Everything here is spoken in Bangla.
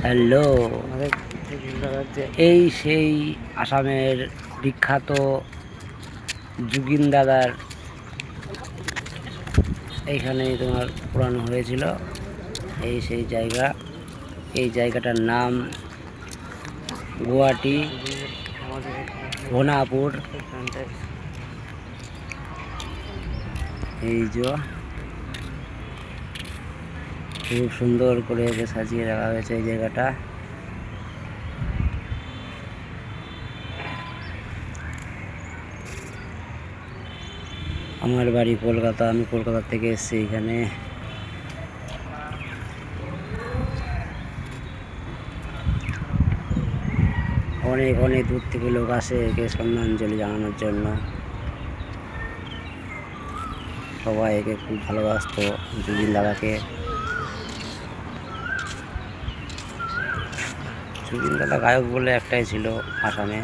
হ্যালো, এই সেই আসামের বিখ্যাত জুগিন দাদার এইখানেই তোমার পুরানো হয়েছিল। এই সেই জায়গা, এই জায়গাটার নাম গুয়াহাটি ঘোনাপুর। এই যে খুব সুন্দর করে সাজিয়ে রাখা হয়েছে এই জায়গাটা। আমার বাড়ি কলকাতা, আমি কলকাতা থেকে এসেছি এখানে। অনেক অনেক দূর থেকে লোক আসে একে শ্রদ্ধাঞ্জলি জানানোর জন্য। সবাই একে খুব ভালোবাসতো, জুবিন দাদাকে। জুবিন দাদা গায়ক বলে একটাই ছিল আসামে।